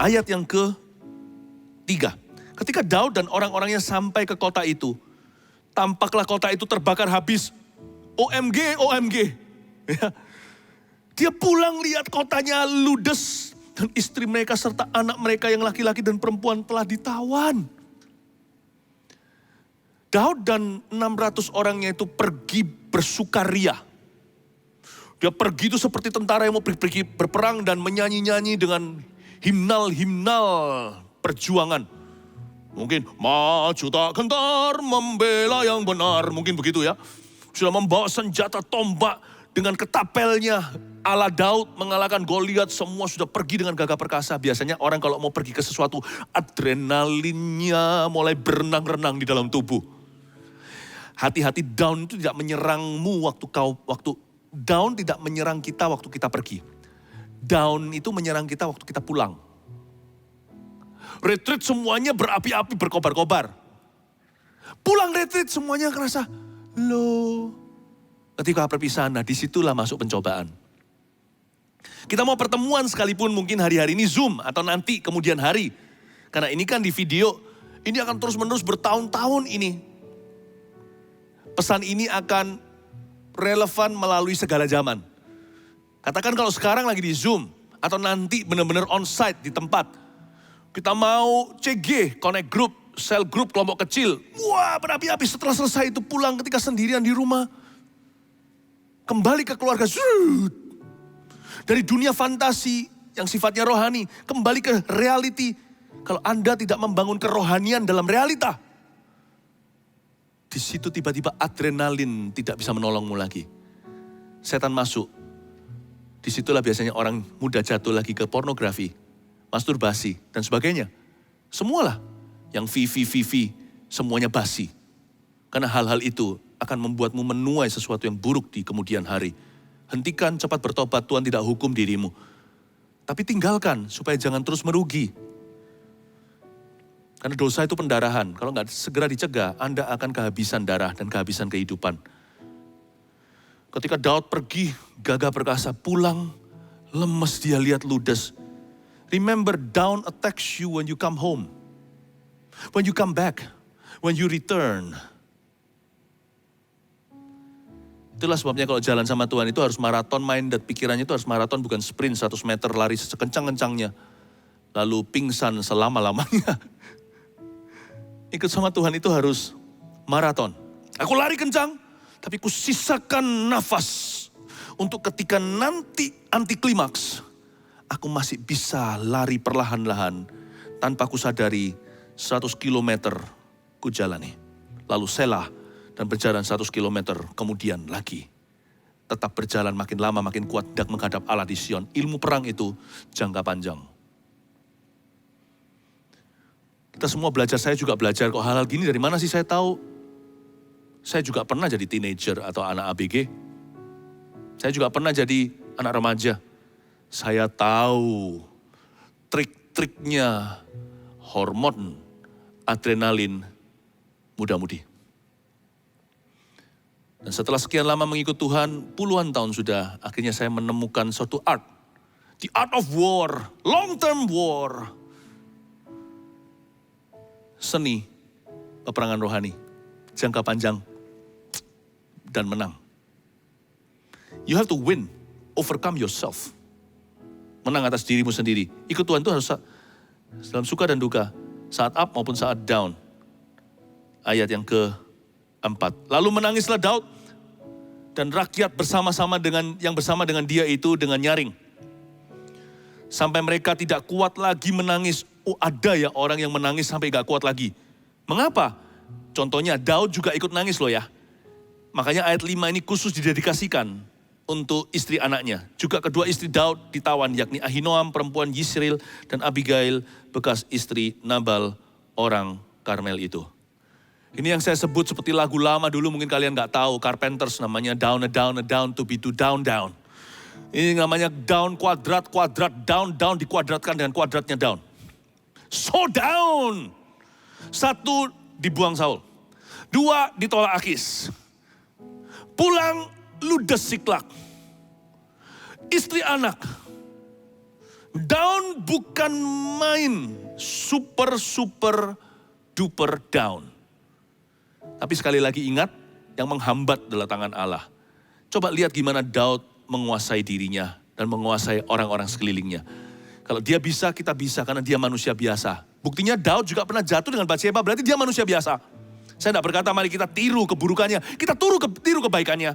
Ayat yang ke-3. Ketika Daud dan orang-orangnya sampai ke kota itu, tampaklah kota itu terbakar habis. OMG, OMG. Ya. Dia pulang lihat kotanya ludes. Dan istri mereka serta anak mereka yang laki-laki dan perempuan telah ditawan. Daud dan 600 orangnya itu pergi bersukaria. Dia pergi itu seperti tentara yang mau pergi berperang dan menyanyi-nyanyi dengan himnal-himnal perjuangan. Mungkin maju tak gentar membela yang benar. Mungkin begitu ya. Sudah membawa senjata tombak dengan ketapelnya. Ala Daud mengalahkan Goliat, semua sudah pergi dengan gagah perkasa. Biasanya orang kalau mau pergi ke sesuatu, adrenalinnya mulai berenang-renang di dalam tubuh. Hati-hati, down itu tidak menyerangmu waktu down tidak menyerang kita waktu kita pergi. Down itu menyerang kita waktu kita pulang. Retreat semuanya berapi-api, berkobar-kobar. Pulang retreat semuanya kerasa low. Ketika perpisahan, nah disitulah masuk pencobaan. Kita mau pertemuan sekalipun mungkin hari-hari ini Zoom atau nanti kemudian hari. Karena ini kan di video, ini akan terus-menerus bertahun-tahun ini. Pesan ini akan relevan melalui segala zaman. Katakan kalau sekarang lagi di Zoom atau nanti benar-benar on-site di tempat. Kita mau CG, connect group, cell group, kelompok kecil. Wah berapi-api, setelah selesai itu pulang ketika sendirian di rumah. Kembali ke keluarga, dari dunia fantasi yang sifatnya rohani, kembali ke reality. Kalau Anda tidak membangun kerohanian dalam realita, di situ tiba-tiba adrenalin tidak bisa menolongmu lagi. Setan masuk. Disitulah biasanya orang muda jatuh lagi ke pornografi, masturbasi, dan sebagainya. Semualah yang VV, semuanya basi. Karena hal-hal itu akan membuatmu menuai sesuatu yang buruk di kemudian hari. Hentikan, cepat bertobat, Tuhan tidak hukum dirimu. Tapi tinggalkan supaya jangan terus merugi. Karena dosa itu pendarahan. Kalau nggak segera dicegah, Anda akan kehabisan darah dan kehabisan kehidupan. Ketika Daud pergi, gagah perkasa, pulang, lemes dia lihat ludes. Remember, down attacks you when you come home. When you come back, when you return. Itulah sebabnya kalau jalan sama Tuhan itu harus maraton minded. Pikirannya itu harus maraton, bukan sprint 100 meter lari sekencang-kencangnya. Lalu pingsan selama-lamanya. Ikut sama Tuhan itu harus maraton. Aku lari kencang, tapi ku sisakan nafas. Untuk ketika nanti anti klimaks, aku masih bisa lari perlahan-lahan. Tanpa ku sadari 100 kilometer ku jalani. Lalu selah. Dan berjalan 100 km kemudian lagi. Tetap berjalan makin lama makin kuat dak menghadap Allah di Sion. Ilmu perang itu jangka panjang. Kita semua belajar, saya juga belajar kok hal-hal gini dari mana sih saya tahu. Saya juga pernah jadi teenager atau anak ABG. Saya juga pernah jadi anak remaja. Saya tahu trik-triknya hormon, adrenalin, muda-mudi. Dan setelah sekian lama mengikut Tuhan, puluhan tahun sudah, akhirnya saya menemukan suatu art. The art of war, long term war. Seni, peperangan rohani, jangka panjang, dan menang. You have to win, overcome yourself. Menang atas dirimu sendiri. Ikut Tuhan itu harus dalam suka dan duka, saat up maupun saat down. Ayat yang ke-4. Lalu menangislah Daud dan rakyat bersama-sama dengan dia itu dengan nyaring. Sampai mereka tidak kuat lagi menangis. Oh ada ya orang yang menangis sampai gak kuat lagi. Mengapa? Contohnya Daud juga ikut nangis loh ya. Makanya ayat 5 ini khusus didedikasikan untuk istri anaknya. Juga kedua istri Daud ditawan, yakni Ahinoam perempuan Yisril dan Abigail bekas istri Nabal orang Karmel itu. Ini yang saya sebut seperti lagu lama dulu, mungkin kalian gak tahu, Carpenters namanya down, a down, a down, to be to down, down. Ini namanya down, kuadrat, kuadrat, down, down, dikuadratkan dengan kuadratnya down. So down. 1, dibuang Saul. 2, ditolak Akis. Pulang ludes Siklak. Istri anak Down bukan main, super duper down. Tapi sekali lagi ingat, yang menghambat adalah tangan Allah. Coba lihat gimana Daud menguasai dirinya dan menguasai orang-orang sekelilingnya. Kalau dia bisa, kita bisa karena dia manusia biasa. Buktinya Daud juga pernah jatuh dengan Batsheba, berarti dia manusia biasa. Saya tidak berkata mari kita tiru keburukannya, kita tiru kebaikannya.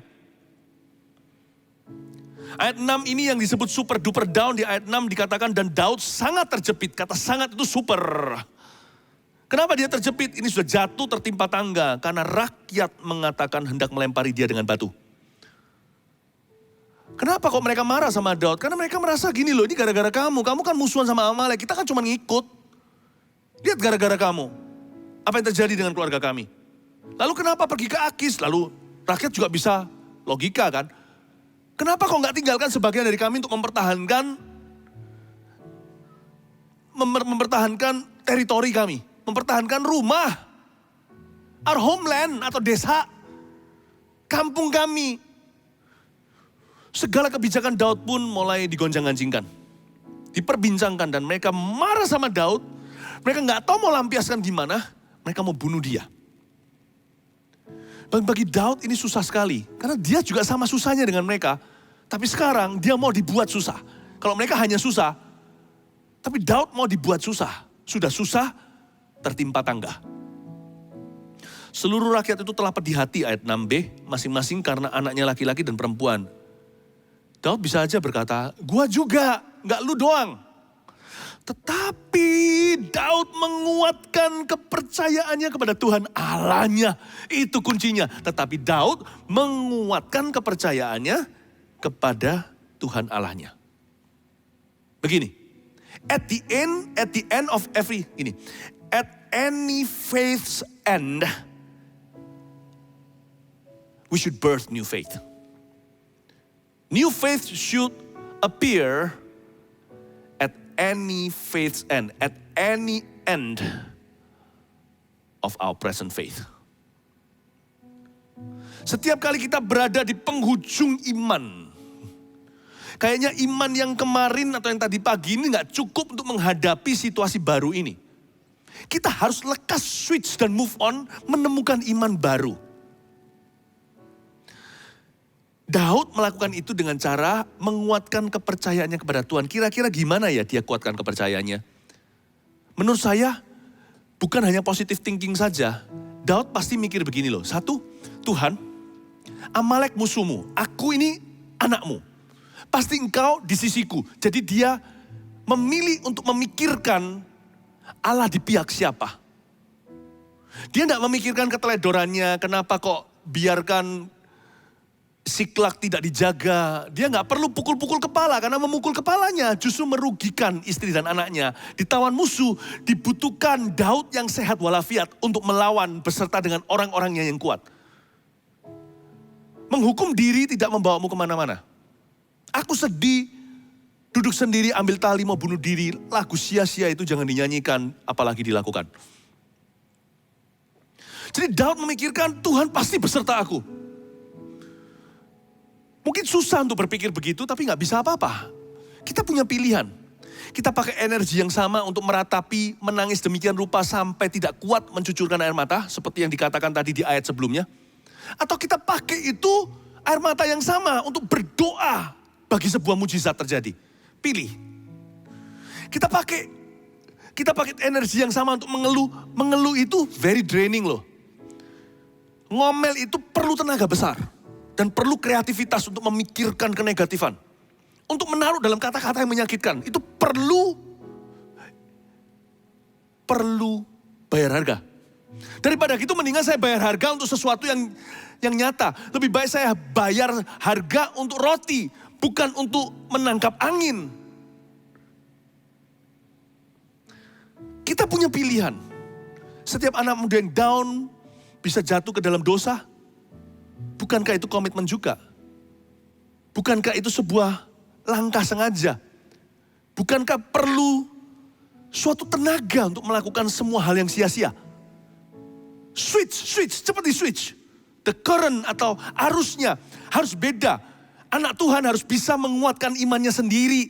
Ayat 6 ini yang disebut super duper down, di ayat 6 dikatakan dan Daud sangat terjepit. Kata sangat itu super. Kenapa dia terjepit? Ini sudah jatuh tertimpa tangga karena rakyat mengatakan hendak melempari dia dengan batu. Kenapa kok mereka marah sama Daud? Karena mereka merasa gini loh, ini gara-gara kamu. Kamu kan musuhan sama Amalek, kita kan cuma ngikut. Lihat gara-gara kamu. Apa yang terjadi dengan keluarga kami? Lalu kenapa pergi ke Akis? Lalu rakyat juga bisa logika kan? Kenapa kok nggak tinggalkan sebagian dari kami untuk mempertahankan teritori kami? Mempertahankan rumah, our homeland atau desa, kampung kami. Segala kebijakan Daud pun mulai digoncang-gancingkan, diperbincangkan dan mereka marah sama Daud. Mereka nggak tahu mau lampiaskan gimana, mereka mau bunuh dia. Bagi Daud ini susah sekali, karena dia juga sama susahnya dengan mereka. Tapi sekarang dia mau dibuat susah. Kalau mereka hanya susah, tapi Daud mau dibuat susah. Sudah susah, tertimpa tangga. Seluruh rakyat itu telah pedih hati, ayat 6b, masing-masing karena anaknya laki-laki dan perempuan. Daud bisa aja berkata, gua juga, gak lu doang. Tetapi Daud menguatkan kepercayaannya kepada Tuhan Allahnya. Itu kuncinya. Tetapi Daud menguatkan kepercayaannya kepada Tuhan Allahnya. Begini, at the end of every, at any faith's end, we should birth new faith. New faith should appear at any faith's end, at any end of our present faith. Setiap kali kita berada di penghujung iman, kayaknya iman yang kemarin atau yang tadi pagi ini gak cukup untuk menghadapi situasi baru ini. Kita harus lekas switch dan move on, menemukan iman baru. Daud melakukan itu dengan cara menguatkan kepercayaannya kepada Tuhan. Kira-kira gimana ya dia kuatkan kepercayaannya? Menurut saya, bukan hanya positive thinking saja. Daud pasti mikir begini loh. Satu, Tuhan, Amalek musuhmu, aku ini anakmu. Pasti engkau di sisiku. Jadi dia memilih untuk memikirkan Allah di pihak siapa. Dia tidak memikirkan keteledorannya, kenapa kok biarkan Siklak tidak dijaga. Dia nggak perlu pukul-pukul kepala, karena memukul kepalanya justru merugikan istri dan anaknya. Ditawan musuh, dibutuhkan Daud yang sehat walafiat untuk melawan beserta dengan orang-orangnya yang kuat. Menghukum diri tidak membawamu kemana-mana. Aku sedih, duduk sendiri ambil tali mau bunuh diri. Lagu sia-sia itu jangan dinyanyikan, apalagi dilakukan. Jadi Daud memikirkan Tuhan pasti beserta aku. Mungkin susah untuk berpikir begitu, tapi gak bisa apa-apa. Kita punya pilihan. Kita pakai energi yang sama untuk meratapi, menangis demikian rupa sampai tidak kuat mencucurkan air mata, seperti yang dikatakan tadi di ayat sebelumnya. Atau kita pakai itu air mata yang sama untuk berdoa bagi sebuah mujizat terjadi. Pilih. Kita pakai energi yang sama untuk mengeluh. Mengeluh itu very draining loh. Ngomel itu perlu tenaga besar. Dan perlu kreativitas untuk memikirkan kenegatifan. Untuk menaruh dalam kata-kata yang menyakitkan. Itu perlu bayar harga. Daripada gitu mendingan saya bayar harga untuk sesuatu yang nyata. Lebih baik saya bayar harga untuk roti. Bukan untuk menangkap angin. Kita punya pilihan. Setiap anak muda yang down bisa jatuh ke dalam dosa. Bukankah itu komitmen juga? Bukankah itu sebuah langkah sengaja? Bukankah perlu suatu tenaga untuk melakukan semua hal yang sia-sia? Switch, cepat di switch. The current atau arusnya harus beda. Anak Tuhan harus bisa menguatkan imannya sendiri.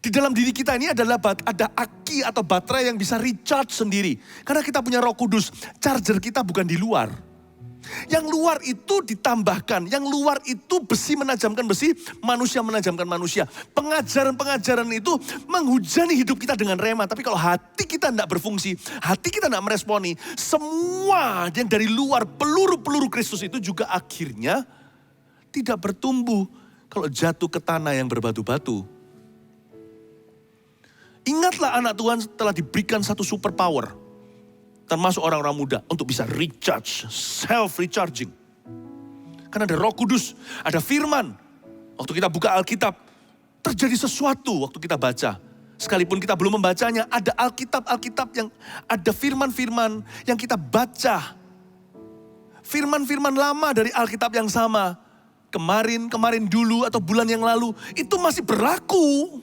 Di dalam diri kita ini adalah ada aki atau baterai yang bisa recharge sendiri. Karena kita punya Roh Kudus, charger kita bukan di luar. Yang luar itu ditambahkan, yang luar itu besi menajamkan besi, manusia menajamkan manusia. Pengajaran-pengajaran itu menghujani hidup kita dengan rema. Tapi kalau hati kita tidak berfungsi, hati kita tidak meresponi, semua yang dari luar peluru-peluru Kristus itu juga akhirnya tidak bertumbuh kalau jatuh ke tanah yang berbatu-batu. Ingatlah anak Tuhan telah diberikan satu super power. Termasuk orang-orang muda untuk bisa recharge, self-recharging. Karena ada Roh Kudus, ada firman. Waktu kita buka Alkitab, terjadi sesuatu waktu kita baca. Sekalipun kita belum membacanya, ada Alkitab yang ada firman-firman yang kita baca. Firman-firman lama dari Alkitab yang sama. Kemarin dulu atau bulan yang lalu, itu masih berlaku.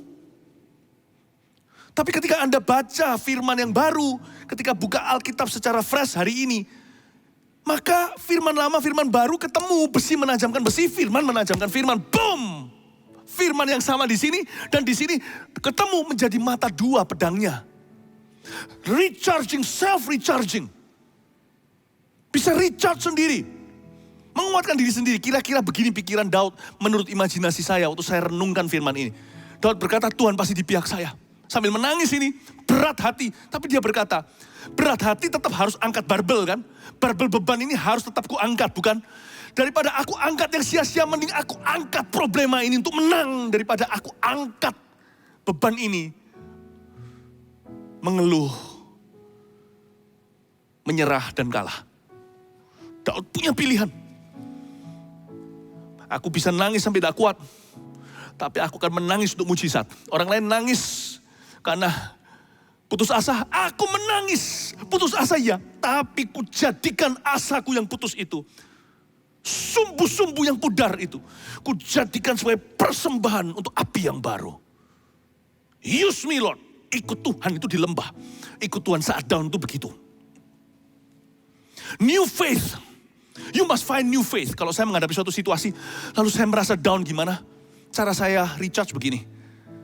Tapi ketika Anda baca firman yang baru, ketika buka Alkitab secara fresh hari ini, maka firman lama, firman baru ketemu, besi menajamkan besi, firman menajamkan firman, boom! Firman yang sama di sini dan di sini ketemu menjadi mata dua pedangnya. Recharging, self-recharging. Bisa recharge sendiri. Menguatkan diri sendiri. Kira-kira begini pikiran Daud menurut imajinasi saya waktu saya renungkan firman ini. Daud berkata, Tuhan pasti di pihak saya. Sambil menangis ini, berat hati. Tapi dia berkata, berat hati tetap harus angkat barbel kan. Barbel beban ini harus tetap ku angkat, bukan? Daripada aku angkat yang sia-sia, mending aku angkat problema ini untuk menang. Daripada aku angkat beban ini. Mengeluh, menyerah dan kalah. Daud punya pilihan. Aku bisa nangis sampai tidak kuat. Tapi aku akan menangis untuk mujizat. Orang lain nangis karena putus asa, aku menangis. Putus asa ya, tapi ku jadikan asaku yang putus itu. Sumbu-sumbu yang pudar itu. Ku jadikan sebagai persembahan untuk api yang baru. Use me Lord. Ikut Tuhan itu di lembah. Ikut Tuhan saat down itu begitu. New faith. You must find new faith. Kalau saya menghadapi suatu situasi, lalu saya merasa down gimana? Cara saya recharge begini.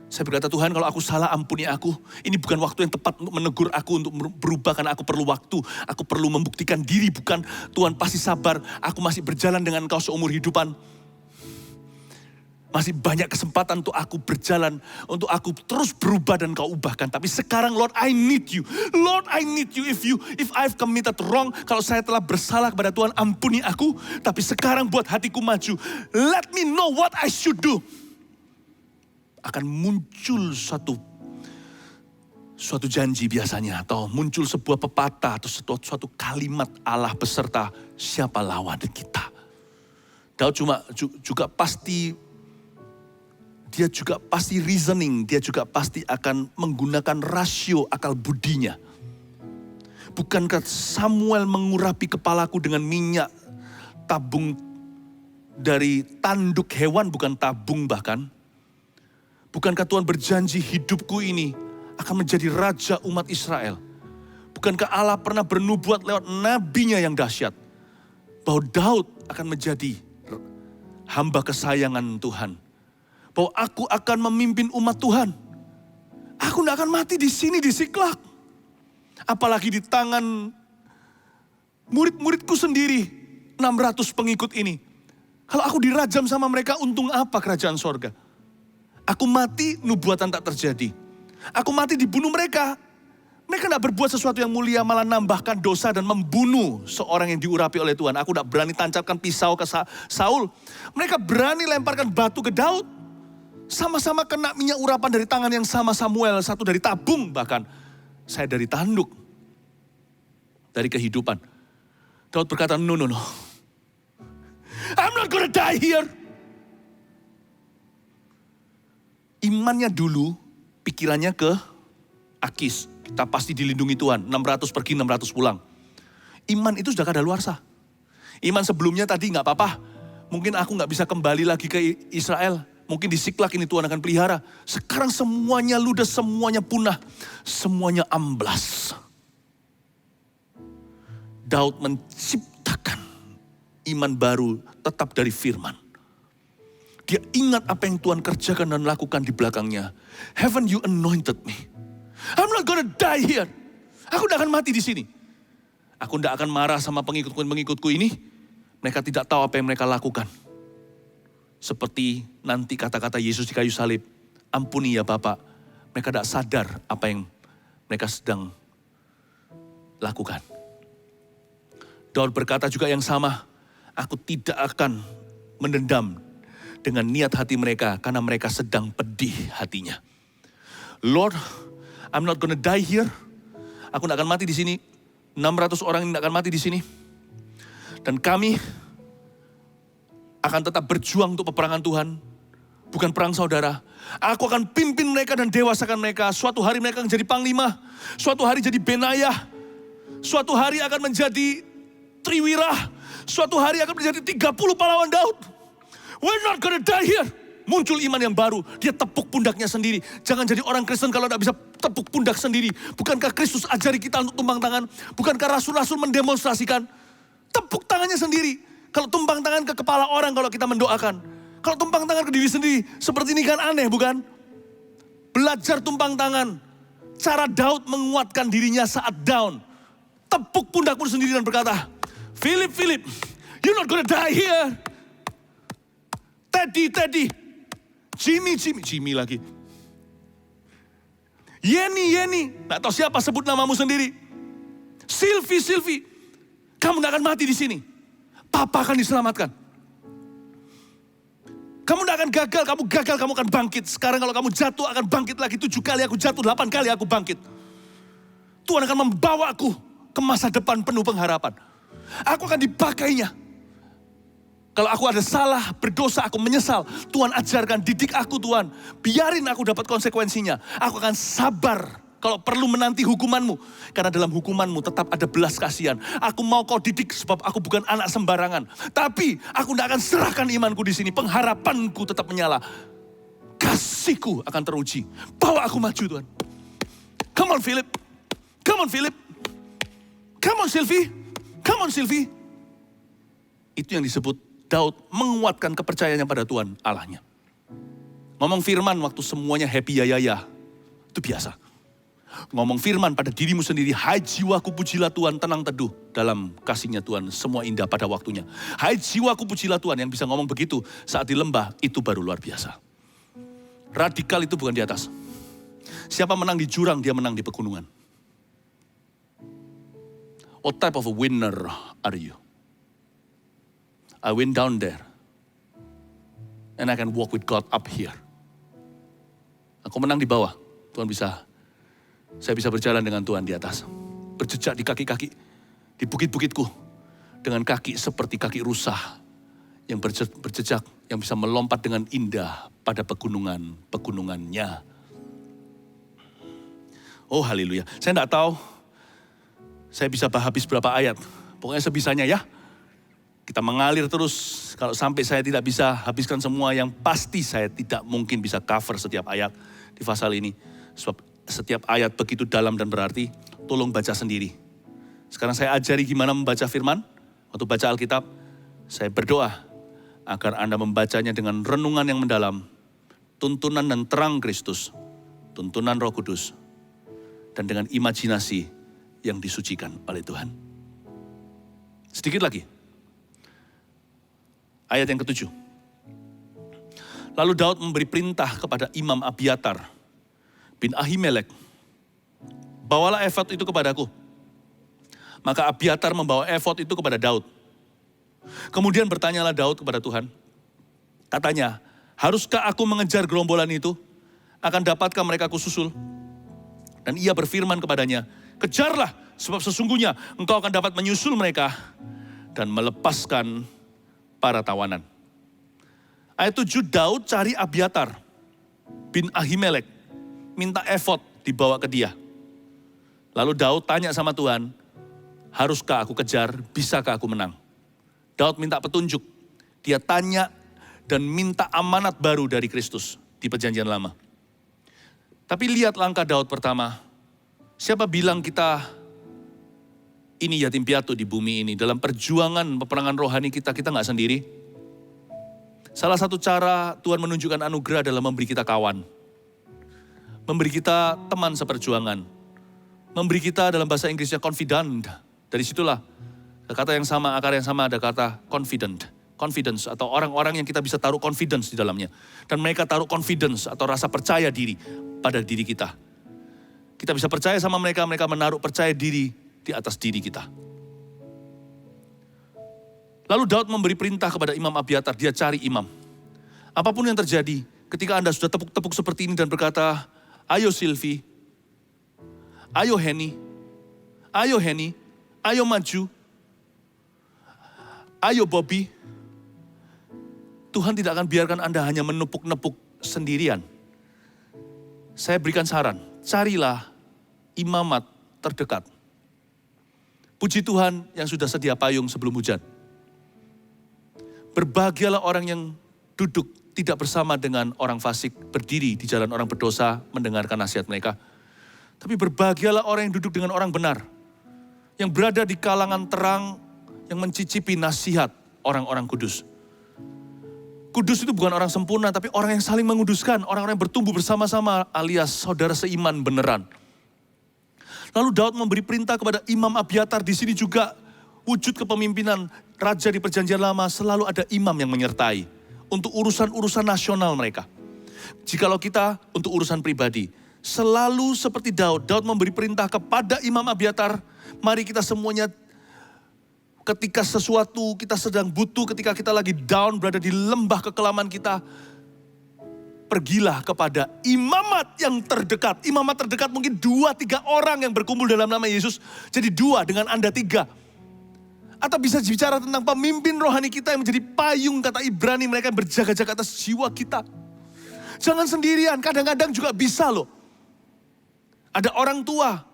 Saya berkata, Tuhan kalau aku salah ampuni aku. Ini bukan waktu yang tepat untuk menegur aku untuk berubah karena aku perlu waktu. Aku perlu membuktikan diri, bukan Tuhan pasti sabar. Aku masih berjalan dengan Engkau seumur hidupan. Masih banyak kesempatan untuk aku berjalan, untuk aku terus berubah dan Kau ubahkan. Tapi sekarang Lord, I need you. Lord, I need you. If I've committed wrong, kalau saya telah bersalah kepada Tuhan, ampuni aku. Tapi sekarang buat hatiku maju. Let me know what I should do. Akan muncul suatu janji biasanya, atau muncul sebuah pepatah atau suatu kalimat Allah beserta siapa lawan kita. Daud juga pasti reasoning, dia juga pasti akan menggunakan rasio akal budinya. Bukankah Samuel mengurapi kepalaku dengan minyak tabung dari tanduk hewan, bukan tabung bahkan. Bukankah Tuhan berjanji hidupku ini akan menjadi raja umat Israel? Bukankah Allah pernah bernubuat lewat nabinya yang dahsyat bahwa Daud akan menjadi hamba kesayangan Tuhan? Bahwa aku akan memimpin umat Tuhan. Aku tidak akan mati di sini di Siklak. Apalagi di tangan murid-muridku sendiri, 600 pengikut ini. Kalau aku dirajam sama mereka, untung apa kerajaan sorga? Aku mati, nubuatan tak terjadi. Aku mati dibunuh mereka. Mereka tidak berbuat sesuatu yang mulia, malah nambahkan dosa dan membunuh seorang yang diurapi oleh Tuhan. Aku tidak berani tancapkan pisau ke Saul. Mereka berani lemparkan batu ke Daud. Sama-sama kena minyak urapan dari tangan yang sama Samuel. Satu dari tabung bahkan. Saya dari tanduk. Dari kehidupan. Daud berkata, no. I'm not gonna die here. Imannya dulu, pikirannya ke Akis. Kita pasti dilindungi Tuhan. 600 pergi, 600 pulang. Iman itu sudah kadaluarsa. Iman sebelumnya tadi gak apa-apa. Mungkin aku gak bisa kembali lagi ke Israel. Mungkin di Siklak ini Tuhan akan pelihara. Sekarang semuanya ludes, semuanya punah. Semuanya amblas. Daud menciptakan iman baru tetap dari firman. Dia ingat apa yang Tuhan kerjakan dan lakukan di belakangnya. Haven't you anointed me? I'm not gonna die here. Aku tidak akan mati di sini. Aku tidak akan marah sama pengikut-pengikutku ini. Mereka tidak tahu apa yang mereka lakukan. Seperti nanti kata-kata Yesus di kayu salib. Ampuni ya Bapak. Mereka tidak sadar apa yang mereka sedang lakukan. Daud berkata juga yang sama. Aku tidak akan mendendam dengan niat hati mereka. Karena mereka sedang pedih hatinya. Lord, I'm not gonna die here. Aku tidak akan mati di sini. 600 orang tidak akan mati di sini. Dan kami akan tetap berjuang untuk peperangan Tuhan. Bukan perang saudara. Aku akan pimpin mereka dan dewasakan mereka. Suatu hari mereka akan jadi panglima. Suatu hari jadi benayah. Suatu hari akan menjadi triwirah. Suatu hari akan menjadi 30 pahlawan Daud. We're not gonna die here. Muncul iman yang baru. Dia tepuk pundaknya sendiri. Jangan jadi orang Kristen kalau tidak bisa tepuk pundak sendiri. Bukankah Kristus ajari kita untuk tumpang tangan? Bukankah rasul-rasul mendemonstrasikan? Tepuk tangannya sendiri. Kalau tumpang tangan ke kepala orang kalau kita mendoakan. Kalau tumpang tangan ke diri sendiri. Seperti ini kan aneh bukan? Belajar tumpang tangan. Cara Daud menguatkan dirinya saat down. Tepuk pundakmu sendiri dan berkata, Philip, you're not gonna die here. Teddy. Jimmy lagi. Yeni. Nggak tahu siapa sebut namamu sendiri. Sylvie. Kamu nggak akan mati di sini. Papa akan diselamatkan. Kamu nggak akan gagal, kamu akan bangkit. Sekarang kalau kamu jatuh akan bangkit lagi. 7 kali aku jatuh, 8 kali aku bangkit. Tuhan akan membawaku ke masa depan penuh pengharapan. Aku akan dipakainya. Kalau aku ada salah, berdosa, aku menyesal. Tuhan ajarkan, didik aku Tuhan. Biarin aku dapat konsekuensinya. Aku akan sabar kalau perlu menanti hukumanmu. Karena dalam hukumanmu tetap ada belas kasihan. Aku mau kau didik sebab aku bukan anak sembarangan. Tapi aku tidak akan serahkan imanku di sini. Pengharapanku tetap menyala. Kasihku akan teruji. Bawa aku maju Tuhan. Come on Philip. Come on Sylvie. Itu yang disebut Daud menguatkan kepercayaannya pada Tuhan Allahnya. Ngomong firman waktu semuanya happy ya. Itu biasa. Ngomong firman pada dirimu sendiri. Hai jiwaku pujilah Tuhan, tenang teduh dalam kasihnya Tuhan. Semua indah pada waktunya. Hai jiwaku pujilah Tuhan. Yang bisa ngomong begitu saat di lembah itu baru luar biasa. Radikal itu bukan di atas. Siapa menang di jurang, dia menang di pegunungan. What type of a winner are you? I went down there. And I can walk with God up here. Aku menang di bawah. Saya bisa berjalan dengan Tuhan di atas. Berjejak di kaki-kaki. Di bukit-bukitku. Dengan kaki seperti kaki rusa. Yang berjejak. Yang bisa melompat dengan indah pada pegunungannya. Oh haleluya. Saya tidak tahu. Saya bisa habis berapa ayat. Pokoknya sebisanya ya. Kita mengalir terus, kalau sampai saya tidak bisa habiskan semua yang pasti saya tidak mungkin bisa cover setiap ayat di pasal ini. Sebab setiap ayat begitu dalam dan berarti, tolong baca sendiri. Sekarang saya ajari gimana membaca firman. Waktu baca Alkitab, saya berdoa agar Anda membacanya dengan renungan yang mendalam, tuntunan dan terang Kristus, tuntunan Roh Kudus, dan dengan imajinasi yang disucikan oleh Tuhan. Sedikit lagi. Ayat yang ke-7. Lalu Daud memberi perintah kepada Imam Abiatar bin Ahimelek. Bawalah efod itu kepadaku. Maka Abiatar membawa efod itu kepada Daud. Kemudian bertanyalah Daud kepada Tuhan. Katanya, haruskah aku mengejar gerombolan itu? Akan dapatkah mereka kususul? Dan ia berfirman kepadanya, kejarlah sebab sesungguhnya engkau akan dapat menyusul mereka dan melepaskan para tawanan. Ayat 7, Daud cari Abiatar bin Ahimelek. Minta efod dibawa ke dia. Lalu Daud tanya sama Tuhan, haruskah aku kejar, bisakah aku menang? Daud minta petunjuk. Dia tanya dan minta amanat baru dari Kristus di perjanjian lama. Tapi lihat langkah Daud pertama. Siapa bilang kita ini yatim piatu di bumi ini. Dalam perjuangan peperangan rohani kita nggak sendiri. Salah satu cara Tuhan menunjukkan anugerah adalah memberi kita kawan. Memberi kita teman seperjuangan. Memberi kita dalam bahasa Inggrisnya confidant. Dari situlah kata yang sama, akar yang sama ada kata confident. Confidence atau orang-orang yang kita bisa taruh confidence di dalamnya. Dan mereka taruh confidence atau rasa percaya diri pada diri kita. Kita bisa percaya sama mereka, mereka menaruh percaya diri di atas diri kita. Lalu Daud memberi perintah kepada Imam Abiatar, dia cari imam. Apapun yang terjadi, ketika Anda sudah tepuk-tepuk seperti ini dan berkata, ayo Silvi, ayo Henny, ayo maju, ayo Bobby. Tuhan tidak akan biarkan Anda hanya menepuk-nepuk sendirian. Saya berikan saran, carilah imamat terdekat. Puji Tuhan yang sudah sedia payung sebelum hujan. Berbahagialah orang yang duduk tidak bersama dengan orang fasik, berdiri di jalan orang berdosa, mendengarkan nasihat mereka. Tapi berbahagialah orang yang duduk dengan orang benar, yang berada di kalangan terang, yang mencicipi nasihat orang-orang kudus. Kudus itu bukan orang sempurna, tapi orang yang saling menguduskan, orang-orang yang bertumbuh bersama-sama alias saudara seiman beneran. Lalu Daud memberi perintah kepada Imam Abiatar, di sini juga wujud kepemimpinan raja di perjanjian lama, selalu ada imam yang menyertai untuk urusan-urusan nasional mereka. Jikalau kita untuk urusan pribadi, selalu seperti Daud memberi perintah kepada Imam Abiatar, mari kita semuanya ketika sesuatu kita sedang butuh, ketika kita lagi down, berada di lembah kekelaman kita, pergilah kepada imamat yang terdekat. Imamat terdekat mungkin 2-3 orang yang berkumpul dalam nama Yesus, jadi 2 dengan Anda 3. Atau bisa bicara tentang pemimpin rohani kita yang menjadi payung, kata Ibrani, mereka yang berjaga-jaga atas jiwa kita. Jangan sendirian, kadang-kadang juga bisa loh. Ada orang tua,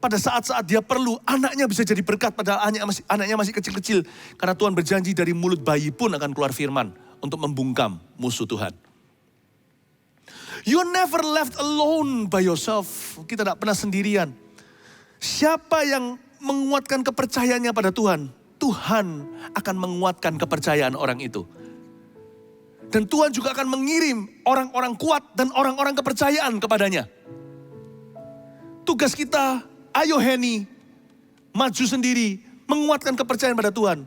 pada saat-saat dia perlu, anaknya bisa jadi berkat, padahal anaknya masih kecil-kecil. Karena Tuhan berjanji dari mulut bayi pun akan keluar firman untuk membungkam musuh Tuhan. You're never left alone by yourself. Kita tidak pernah sendirian. Siapa yang menguatkan kepercayaannya pada Tuhan, Tuhan akan menguatkan kepercayaan orang itu. Dan Tuhan juga akan mengirim orang-orang kuat dan orang-orang kepercayaan kepadanya. Tugas kita, ayo Henny, maju sendiri, menguatkan kepercayaan pada Tuhan.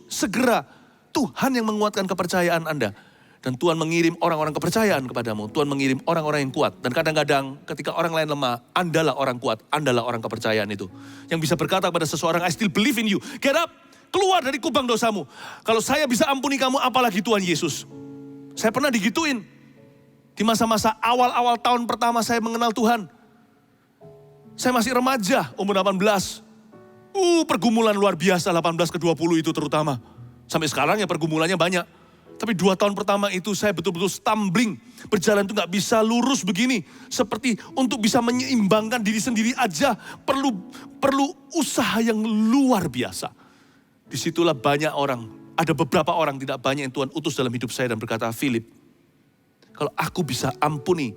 Segera, Tuhan yang menguatkan kepercayaan Anda. Dan Tuhan mengirim orang-orang kepercayaan kepadamu. Tuhan mengirim orang-orang yang kuat. Dan kadang-kadang ketika orang lain lemah, Andalah orang kuat, Andalah orang kepercayaan itu. Yang bisa berkata kepada seseorang, I still believe in you. Get up, keluar dari kubang dosamu. Kalau saya bisa ampuni kamu, apalagi Tuhan Yesus. Saya pernah digituin. Di masa-masa awal-awal tahun pertama saya mengenal Tuhan. Saya masih remaja, umur 18. Pergumulan luar biasa, 18 ke 20 itu terutama. Sampai sekarang ya pergumulannya banyak. Tapi 2 tahun pertama itu saya betul-betul stumbling. Berjalan itu gak bisa lurus begini. Seperti untuk bisa menyeimbangkan diri sendiri aja. Perlu usaha yang luar biasa. Disitulah banyak orang. Ada beberapa orang, tidak banyak yang Tuhan utus dalam hidup saya dan berkata, Philip, kalau aku bisa ampuni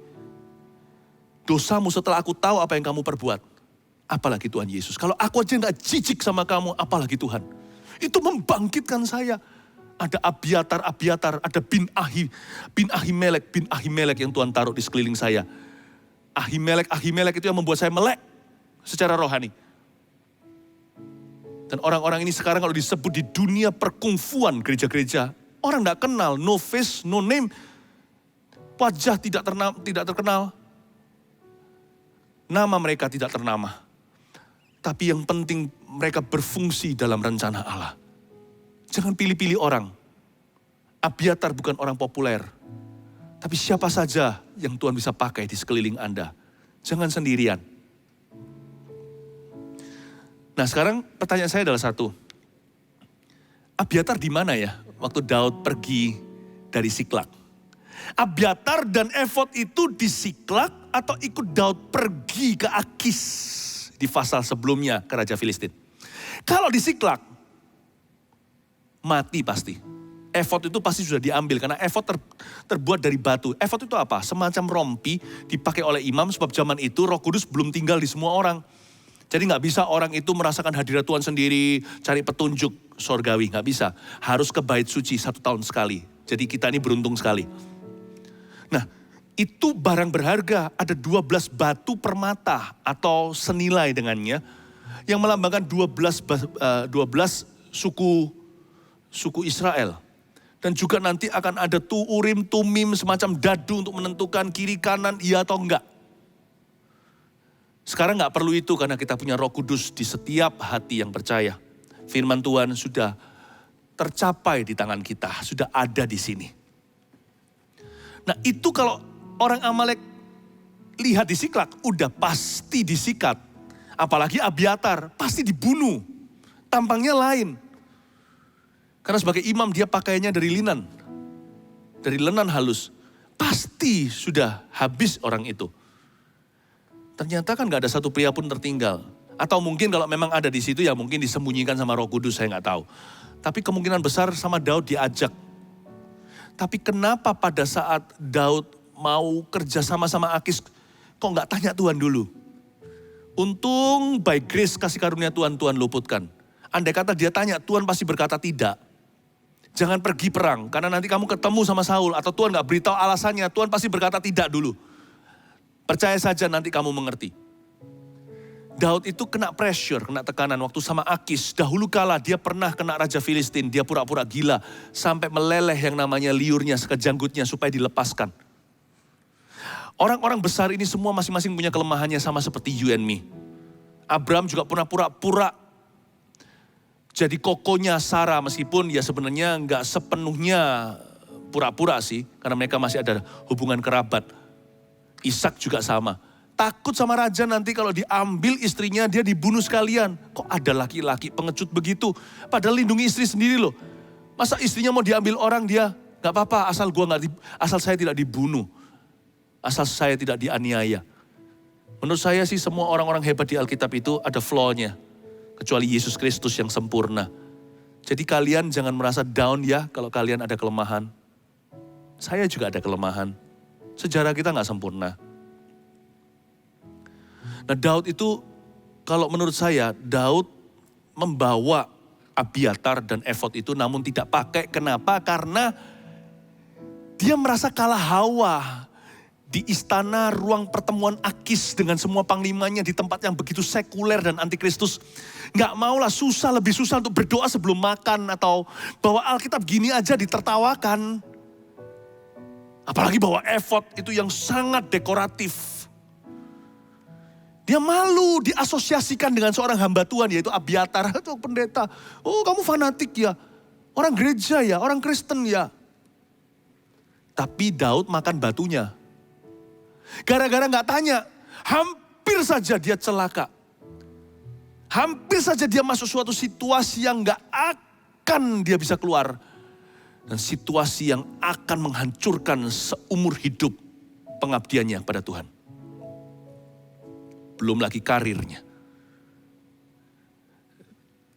dosamu setelah aku tahu apa yang kamu perbuat, apalagi Tuhan Yesus. Kalau aku aja gak jijik sama kamu, apalagi Tuhan. Itu membangkitkan saya. Ada Abiatar, ada bin Ahimelek yang Tuhan taruh di sekeliling saya. Ahimelek itu yang membuat saya melek secara rohani. Dan orang-orang ini sekarang kalau disebut di dunia perkungfuan gereja-gereja, orang tidak kenal, no face, no name, wajah tidak terkenal, nama mereka tidak ternama. Tapi yang penting mereka berfungsi dalam rencana Allah. Jangan pilih-pilih orang. Abiatar bukan orang populer. Tapi siapa saja yang Tuhan bisa pakai di sekeliling Anda. Jangan sendirian. Nah sekarang pertanyaan saya adalah satu. Abiatar di mana ya waktu Daud pergi dari Siklak? Abiatar dan Efod itu di Siklak atau ikut Daud pergi ke Akis di pasal sebelumnya ke Raja Filistin? Kalau di Siklak, mati pasti. Efod itu pasti sudah diambil karena efod terbuat dari batu. Efod itu apa? Semacam rompi dipakai oleh imam sebab zaman itu Roh Kudus belum tinggal di semua orang. Jadi gak bisa orang itu merasakan hadirat Tuhan sendiri, cari petunjuk sorgawi, gak bisa. Harus ke bait suci 1 tahun sekali. Jadi kita ini beruntung sekali. Nah, itu barang berharga, ada 12 batu permata atau senilai dengannya yang melambangkan 12 suku Israel. Dan juga nanti akan ada urim, tumim, semacam dadu untuk menentukan kiri kanan iya atau enggak. Sekarang enggak perlu itu karena kita punya Roh Kudus di setiap hati yang percaya. Firman Tuhan sudah tercapai di tangan kita, sudah ada di sini. Nah itu kalau orang Amalek lihat di Siklak, udah pasti disikat. Apalagi Abiatar, pasti dibunuh. Tampangnya lain. Karena sebagai imam dia pakaiannya dari linan. Dari lenan halus. Pasti sudah habis orang itu. Ternyata kan gak ada satu pria pun tertinggal. Atau mungkin kalau memang ada di situ ya mungkin disembunyikan sama Roh Kudus, saya gak tahu. Tapi kemungkinan besar sama Daud diajak. Tapi kenapa pada saat Daud mau kerja sama Akis, kok gak tanya Tuhan dulu? Untung by grace kasih karunia Tuhan luputkan. Andai kata dia tanya, Tuhan pasti berkata tidak. Jangan pergi perang, karena nanti kamu ketemu sama Saul. Atau Tuhan gak beritahu alasannya, Tuhan pasti berkata tidak dulu. Percaya saja nanti kamu mengerti. Daud itu kena pressure, kena tekanan waktu sama Akis. Dahulu kala dia pernah kena Raja Filistin, dia pura-pura gila. Sampai meleleh yang namanya liurnya, sekejanggutnya supaya dilepaskan. Orang-orang besar ini semua masing-masing punya kelemahannya sama seperti you and me. Abraham juga pernah pura-pura jadi kokonya Sarah, meskipun ya sebenarnya nggak sepenuhnya pura-pura sih, karena mereka masih ada hubungan kerabat. Ishak juga sama. Takut sama raja nanti kalau diambil istrinya dia dibunuh sekalian. Kok ada laki-laki pengecut begitu? Padahal lindungi istri sendiri loh. Masa istrinya mau diambil orang dia? Gak apa-apa asal saya tidak dibunuh. Asal saya tidak dianiaya. Menurut saya sih semua orang-orang hebat di Alkitab itu ada flaw-nya. Kecuali Yesus Kristus yang sempurna. Jadi kalian jangan merasa down ya kalau kalian ada kelemahan. Saya juga ada kelemahan. Sejarah kita gak sempurna. Nah Daud itu kalau menurut saya Daud membawa Abiatar dan efod itu namun tidak pakai. Kenapa? Karena dia merasa kalah hawa. Di istana ruang pertemuan Akis dengan semua panglimanya di tempat yang begitu sekuler dan antikristus. Gak maulah lebih susah untuk berdoa sebelum makan atau bawa Alkitab gini aja ditertawakan. Apalagi bawa efod itu yang sangat dekoratif. Dia malu diasosiasikan dengan seorang hamba Tuhan yaitu Abiatar. Itu pendeta, oh kamu fanatik ya, orang gereja ya, orang Kristen ya. Tapi Daud makan batunya. Gara-gara gak tanya, hampir saja dia celaka. Hampir saja dia masuk suatu situasi yang gak akan dia bisa keluar. Dan situasi yang akan menghancurkan seumur hidup pengabdiannya pada Tuhan. Belum lagi karirnya.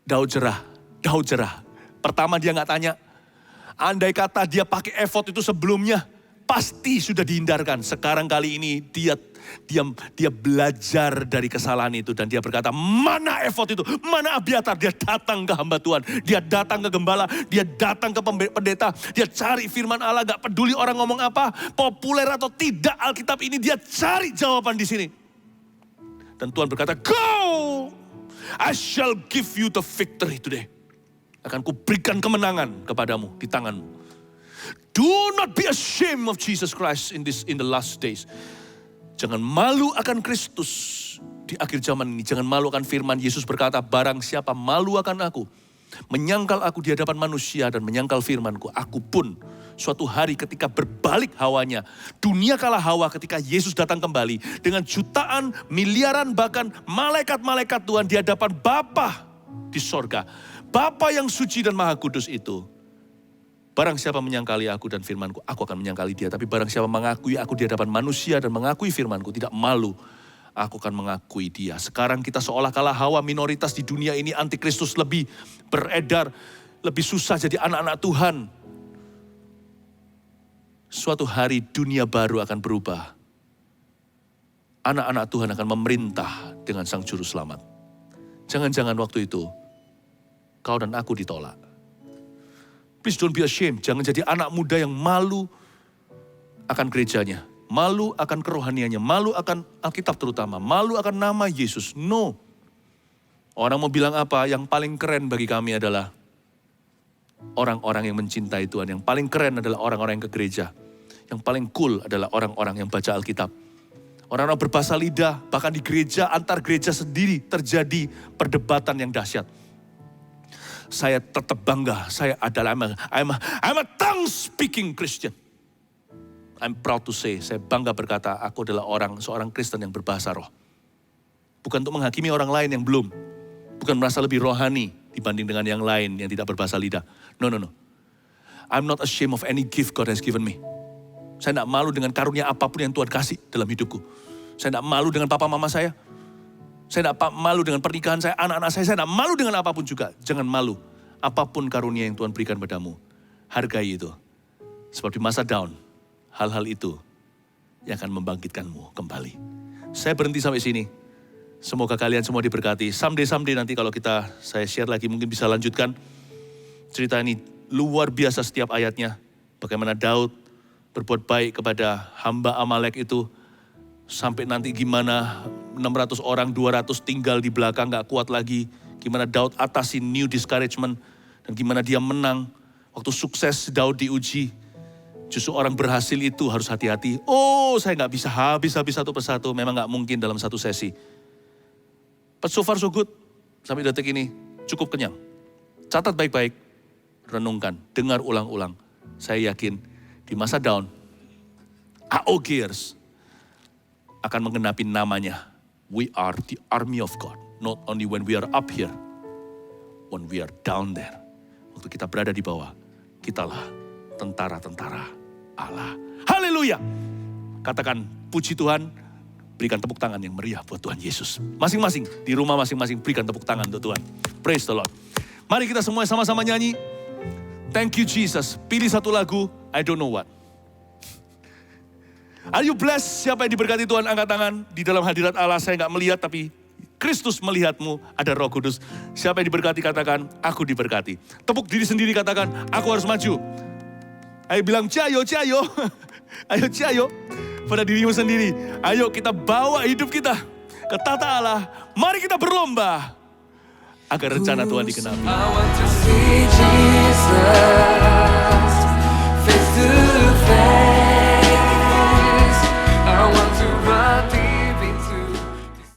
Daud jerah. Pertama dia gak tanya, andai kata dia pakai efod itu sebelumnya, pasti sudah dihindarkan. Sekarang kali ini dia belajar dari kesalahan itu. Dan dia berkata, mana efod itu? Mana Abiatar? Dia datang ke hamba Tuhan. Dia datang ke gembala. Dia datang ke pendeta. Dia cari firman Allah. Gak peduli orang ngomong apa. Populer atau tidak Alkitab ini. Dia cari jawaban di sini. Dan Tuhan berkata, go! I shall give you the victory today. Akan kuberikan kemenangan kepadamu di tanganmu. Do not be ashamed of Jesus Christ in the last days. Jangan malu akan Kristus di akhir zaman ini. Jangan malu akan firman Yesus berkata, barang siapa malu akan aku, menyangkal aku di hadapan manusia dan menyangkal firmanku, aku pun suatu hari ketika berbalik hawanya, dunia kalah hawa ketika Yesus datang kembali dengan jutaan, miliaran bahkan malaikat-malaikat Tuhan di hadapan Bapa di sorga. Bapa yang suci dan maha kudus itu. Barang siapa menyangkali aku dan firmanku, aku akan menyangkali dia. Tapi barang siapa mengakui aku di hadapan manusia dan mengakui firmanku, tidak malu, aku akan mengakui dia. Sekarang kita seolah kalah hawa, minoritas di dunia ini, antikristus lebih beredar, lebih susah jadi anak-anak Tuhan. Suatu hari dunia baru akan berubah. Anak-anak Tuhan akan memerintah dengan Sang Juru Selamat. Jangan-jangan waktu itu, kau dan aku ditolak. Please don't be ashamed. Jangan jadi anak muda yang malu akan gerejanya. Malu akan kerohaniannya. Malu akan Alkitab terutama. Malu akan nama Yesus. No. Orang mau bilang apa, yang paling keren bagi kami adalah orang-orang yang mencintai Tuhan. Yang paling keren adalah orang-orang yang ke gereja. Yang paling cool adalah orang-orang yang baca Alkitab. Orang-orang berbahasa lidah, bahkan di gereja, antar gereja sendiri terjadi perdebatan yang dahsyat. Saya tetap bangga, saya adalah I'm a tongue-speaking Christian. I'm proud to say, saya bangga berkata, aku adalah seorang Kristen yang berbahasa roh. Bukan untuk menghakimi orang lain yang belum. Bukan merasa lebih rohani dibanding dengan yang lain yang tidak berbahasa lidah. No. I'm not ashamed of any gift God has given me. Saya tidak malu dengan karunia apapun yang Tuhan kasih dalam hidupku. Saya tidak malu dengan papa mama saya. Saya tidak malu dengan pernikahan saya, anak-anak saya tidak malu dengan apapun juga. Jangan malu. Apapun karunia yang Tuhan berikan padamu, hargai itu. Sebab di masa down, hal-hal itu yang akan membangkitkanmu kembali. Saya berhenti sampai sini. Semoga kalian semua diberkati. Someday nanti kalau saya share lagi, mungkin bisa lanjutkan. Cerita ini luar biasa setiap ayatnya. Bagaimana Daud berbuat baik kepada hamba Amalek itu. Sampai nanti gimana 600 orang, 200 tinggal di belakang gak kuat lagi. Gimana Daud atasi new discouragement. Dan gimana dia menang. Waktu sukses Daud diuji. Justru orang berhasil itu harus hati-hati. Oh, saya gak bisa habis satu persatu. Memang gak mungkin dalam satu sesi. But so far so good. Sampai detik ini cukup kenyang. Catat baik-baik. Renungkan. Dengar ulang-ulang. Saya yakin di masa down. Aogears akan menggenapi namanya. We are the army of God. Not only when we are up here. When we are down there. Waktu kita berada di bawah. Kitalah tentara-tentara Allah. Haleluya. Katakan puji Tuhan. Berikan tepuk tangan yang meriah buat Tuhan Yesus. Masing-masing. Di rumah masing-masing berikan tepuk tangan untuk Tuhan. Praise the Lord. Mari kita semua sama-sama nyanyi. Thank you Jesus. Pilih satu lagu. I don't know what. Are you blessed? Siapa yang diberkati Tuhan angkat tangan. Di dalam hadirat Allah saya gak melihat tapi Kristus melihatmu, ada Roh Kudus. Siapa yang diberkati katakan, aku diberkati. Tepuk diri sendiri katakan, aku harus maju. Ayo bilang, cayo. Ayo cayo. Pada dirimu sendiri. Ayo kita bawa hidup kita ke tata Allah. Mari kita berlomba. Agar rencana Tuhan digenapi. I want to see Jesus.